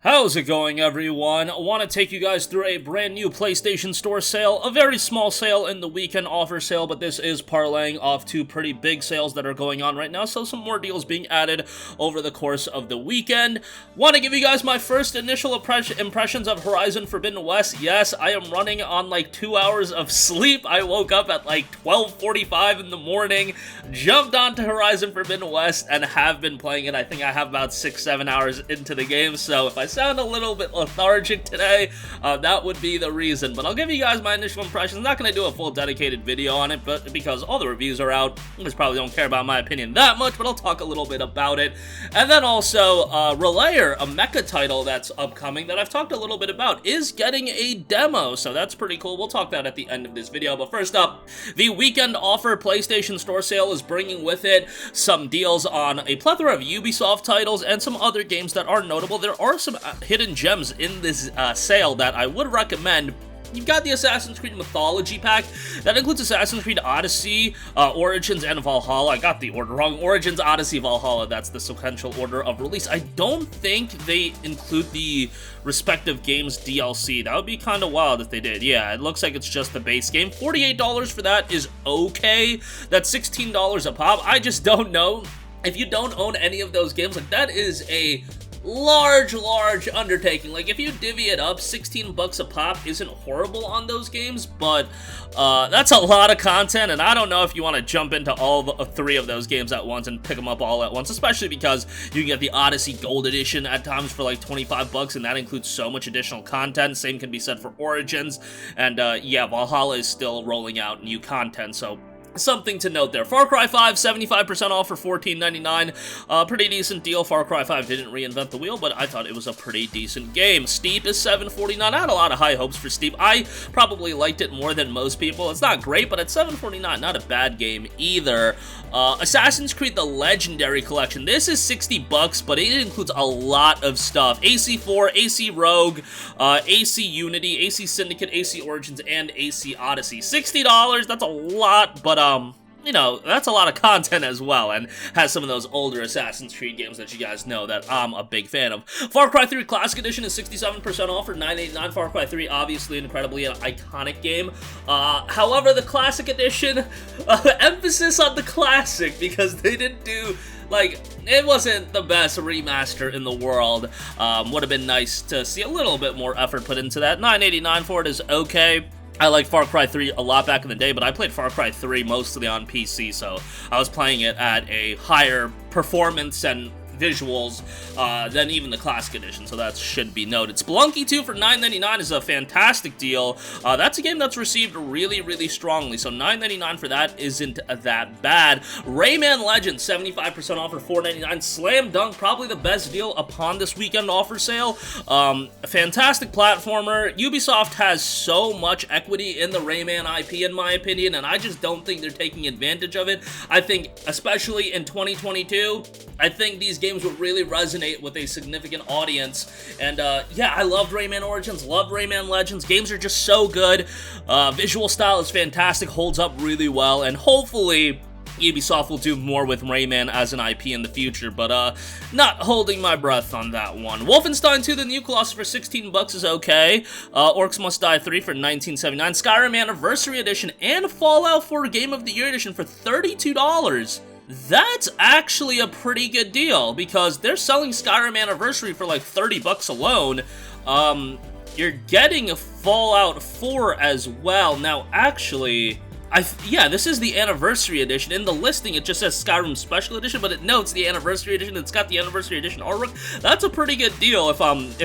How's it going, everyone? I want to take you guys through a brand new PlayStation Store sale, a very small sale in the weekend offer sale, but this is parlaying off two pretty big sales that are going on right now, so some more deals being added over the course of the weekend. Want to give you guys my first initial impressions of Horizon Forbidden West. Yes, I am running on like 2 hours of sleep. I woke up at like 12:45 in the morning, jumped onto Horizon Forbidden West, and have been playing it. I think I have about 6-7 hours into the game, so if I sound a little bit lethargic today, that would be the reason. But I'll give you guys my initial impressions. Not going to do a full dedicated video on it, but because all the reviews are out, you guys probably don't care about my opinion that much, but I'll talk a little bit about it. And then also, Relayer, a mecha title that's upcoming that I've talked a little bit about, is getting a demo, so that's pretty cool. We'll talk that at the end of this video. But first up, the weekend offer PlayStation Store sale is bringing with it some deals on a plethora of Ubisoft titles and some other games that are notable. There are some hidden gems in this sale that I would recommend. You've got the Assassin's Creed Mythology Pack. That includes Assassin's Creed Odyssey, Origins, and Valhalla. I got the order wrong. Origins, Odyssey, Valhalla. That's the sequential order of release. I don't think they include the respective games DLC. That would be kind of wild if they did. Yeah, it looks like it's just the base game. $48 for that is okay. That's $16 a pop. I just don't know. If you don't own any of those games, like, that is a large undertaking. Like, if you divvy it up, 16 bucks a pop isn't horrible on those games, but that's a lot of content, and I don't know if you want to jump into all three of those games at once and pick them up all at once, especially because you can get the Odyssey Gold Edition at times for like 25 bucks, and that includes so much additional content. Same can be said for Origins, and yeah, Valhalla is still rolling out new content, so something to note there. Far Cry 5, 75% off for $14.99. Pretty decent deal. Far Cry 5 didn't reinvent the wheel, but I thought it was a pretty decent game. Steep is $7.49. I had a lot of high hopes for Steep. I probably liked it more than most people. It's not great, but at $7.49, not a bad game either. Assassin's Creed The Legendary Collection. This is 60 bucks, but it includes a lot of stuff. AC4, AC Rogue, AC Unity, AC Syndicate, AC Origins, and AC Odyssey. $60, that's a lot, but you know, that's a lot of content as well, and has some of those older Assassin's Creed games that you guys know that I'm a big fan of. Far Cry 3 Classic Edition is 67% off for $9.89. Far Cry 3, obviously, incredibly an iconic game. However, the Classic Edition, emphasis on the Classic, because they didn't do, like, it wasn't the best remaster in the world. Would have been nice to see a little bit more effort put into that. $9.89 for it is okay. I liked Far Cry 3 a lot back in the day, but I played Far Cry 3 mostly on PC, so I was playing it at a higher performance and visuals than even the Classic Edition, so that should be noted. Spelunky 2 for $9.99 is a fantastic deal. That's a game that's received really strongly, so $9.99 for that isn't that bad. Rayman Legends, 75% off for $4.99. Slam Dunk, probably the best deal upon this weekend offer sale. A fantastic platformer. Ubisoft has so much equity in the Rayman IP, in my opinion, and I just don't think they're taking advantage of it. I think, especially in 2022, I think these games would really resonate with a significant audience, and yeah, I loved Rayman Origins, loved Rayman Legends. Games are just so good. Visual style is fantastic, holds up really well, and hopefully Ubisoft will do more with Rayman as an IP in the future, but not holding my breath on that one. Wolfenstein 2, The New Colossus for 16 bucks is okay. Orcs Must Die 3 for $19.79. Skyrim Anniversary Edition and Fallout 4 Game of the Year Edition for $32. That's actually a pretty good deal, because they're selling Skyrim Anniversary for like 30 bucks alone. You're getting a Fallout 4 as well. Now, actually, yeah, this is the Anniversary Edition. In the listing, it just says Skyrim Special Edition, but it notes the Anniversary Edition. It's got the Anniversary Edition artwork. That's a pretty good deal if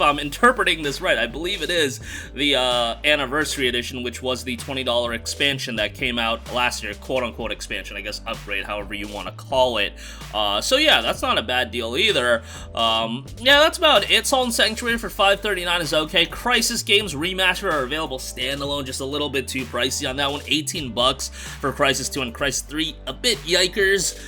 I'm interpreting this right. I believe it is the Anniversary Edition, which was the $20 expansion that came out last year, quote-unquote expansion, I guess, upgrade, however you want to call it. So yeah, that's not a bad deal either. Yeah, that's about it. Salt and Sanctuary for $5.39 is okay. Crysis Games Remaster are available standalone, just a little bit too pricey on that one. 18 bucks for Crysis 2 and Crysis 3, a bit yikers.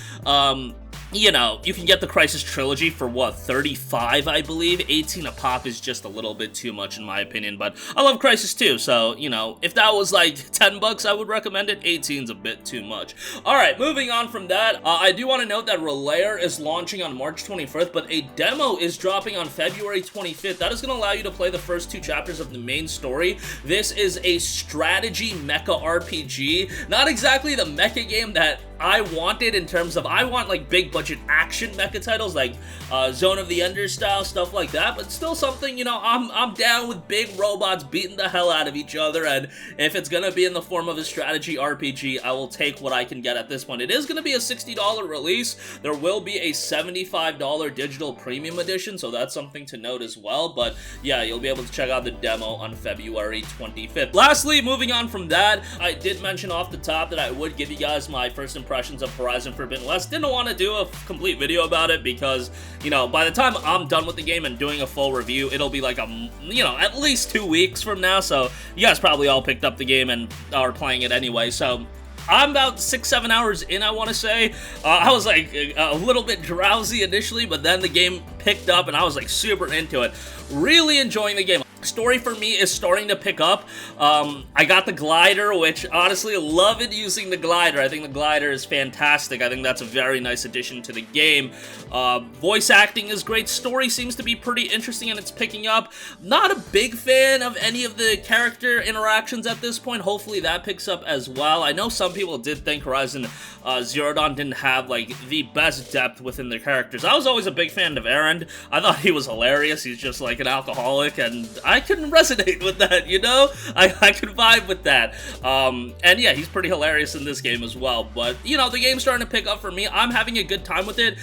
you know, you can get the Crisis Trilogy for, what, 35, I believe? 18 a pop is just a little bit too much in my opinion, but I love Crisis 2, so, you know, if that was like 10 bucks, I would recommend it. 18's a bit too much. Alright, moving on from that, I do want to note that Relayer is launching on March 25th, but a demo is dropping on February 25th. That is going to allow you to play the first 2 chapters of the main story. This is a strategy mecha RPG, not exactly the mecha game that I wanted in terms of, I want like big budget action mecha titles like Zone of the Ender style, stuff like that, but still something, you know, I'm down with big robots beating the hell out of each other, and if it's gonna be in the form of a strategy RPG, I will take what I can get at this point. It is gonna be a $60 release. There will be a $75 digital premium edition, so that's something to note as well, but yeah, you'll be able to check out the demo on February 25th. Lastly, moving on from that, I did mention off the top that I would give you guys my first impressions of Horizon Forbidden West. Didn't want to do a complete video about it because, you know, by the time I'm done with the game and doing a full review, it'll be like you know, at least 2 weeks from now, so you guys probably all picked up the game and are playing it anyway, so I'm about 6-7 hours in, I want to say. I was like a little bit drowsy initially, but then the game picked up and I was like super into it. Really enjoying the game. Story for me is starting to pick up. I got the glider, which honestly love it using the glider. I think the glider is fantastic. I think that's a very nice addition to the game. Voice acting is great. Story seems to be pretty interesting and it's picking up. Not a big fan of any of the character interactions at this point. Hopefully that picks up as well. I know some people did think Horizon Zero Dawn didn't have like the best depth within their characters. I was always a big fan of Erend. I thought he was hilarious. He's just like an alcoholic, and I couldn't resonate with that, you know? I could vibe with that. And yeah, he's pretty hilarious in this game as well. But, you know, the game's starting to pick up for me. I'm having a good time with it.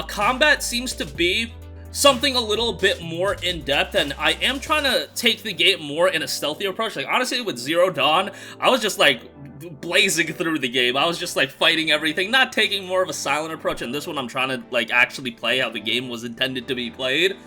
Combat seems to be something a little bit more in-depth, and I am trying to take the game more in a stealthy approach. Like, honestly, with Zero Dawn, I was just, like, blazing through the game. I was just, like, fighting everything, not taking more of a silent approach, and this one I'm trying to, like, actually play how the game was intended to be played.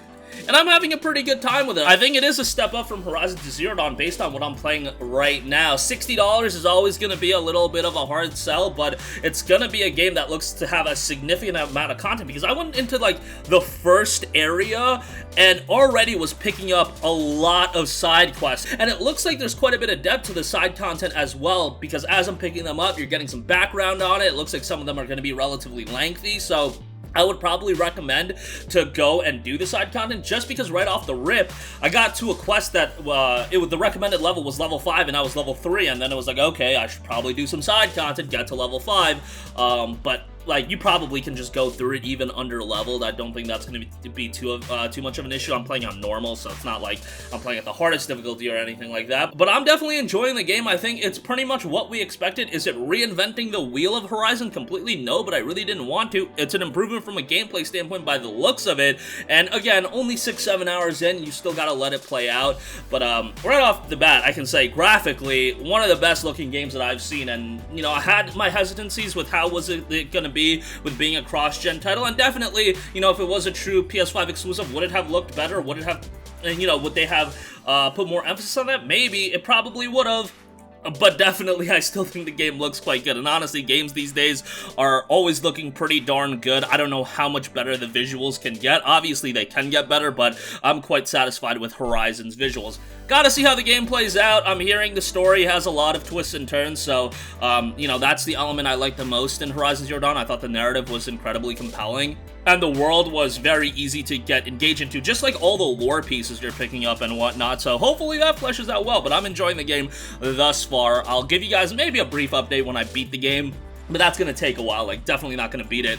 And I'm having a pretty good time with it. I think it is a step up from Horizon to Zero Dawn based on what I'm playing right now. $60 is always going to be a little bit of a hard sell, but it's going to be a game that looks to have a significant amount of content, because I went into like the first area and already was picking up a lot of side quests. And it looks like there's quite a bit of depth to the side content as well, because as I'm picking them up, you're getting some background on it. It looks like some of them are going to be relatively lengthy, so I would probably recommend to go and do the side content, just because right off the rip, I got to a quest that the recommended level was level 5 and I was level 3, and then it was like, okay, I should probably do some side content, get to level 5, but like, you probably can just go through it even under-leveled. I don't think that's going to be too much of an issue. I'm playing on normal, so it's not like I'm playing at the hardest difficulty or anything like that. But I'm definitely enjoying the game. I think it's pretty much what we expected. Is it reinventing the wheel of Horizon completely? No, but I really didn't want to. It's an improvement from a gameplay standpoint by the looks of it. And again, only 6-7 hours in, you still got to let it play out. But right off the bat, I can say graphically, one of the best looking games that I've seen. And, you know, I had my hesitancies with how was it going to be with being a cross-gen title, and definitely, you know, if it was a true PS5 exclusive, would it have looked better? Would it have, you know, would they have put more emphasis on that? Maybe. It probably would have. But definitely, I still think the game looks quite good. And honestly, games these days are always looking pretty darn good. I don't know how much better the visuals can get. Obviously, they can get better, but I'm quite satisfied with Horizon's visuals. Gotta see how the game plays out. I'm hearing the story has a lot of twists and turns, so, you know, that's the element I like the most in Horizon Zero Dawn. I thought the narrative was incredibly compelling, and the world was very easy to get engaged into, just like all the lore pieces you're picking up and whatnot, so hopefully that fleshes out well, but I'm enjoying the game thus far. I'll give you guys maybe a brief update when I beat the game, but that's going to take a while. Like, definitely not going to beat it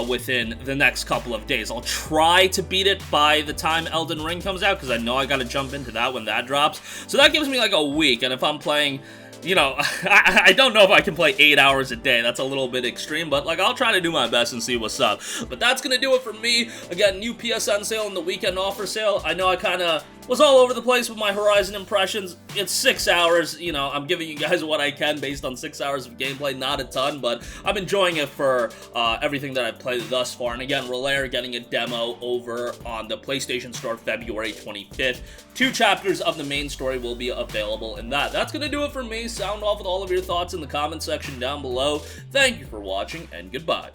within the next couple of days. I'll try to beat it by the time Elden Ring comes out, because I know I got to jump into that when that drops, so that gives me like a week, and if I'm playing, you know, I don't know if I can play 8 hours a day. That's a little bit extreme, but, like, I'll try to do my best and see what's up. But that's gonna do it for me. Again, new PSN sale and the weekend offer sale. I know I kind of was all over the place with my Horizon impressions. It's 6 hours, you know, I'm giving you guys what I can based on 6 hours of gameplay, not a ton, but I'm enjoying it for everything that I've played thus far. And again, Relayer getting a demo over on the PlayStation Store February 25th. 2 chapters of the main story will be available in that. That's gonna do it for me. Sound off with all of your thoughts in the comment section down below. Thank you for watching, and goodbye.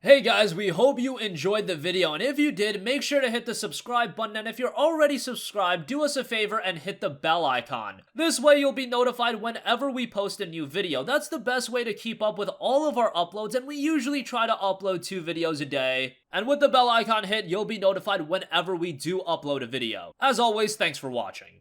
Hey guys, we hope you enjoyed the video, and if you did, make sure to hit the subscribe button, and if you're already subscribed, do us a favor and hit the bell icon. This way you'll be notified whenever we post a new video. That's the best way to keep up with all of our uploads, and we usually try to upload 2 videos a day. And with the bell icon hit, you'll be notified whenever we do upload a video. As always, thanks for watching.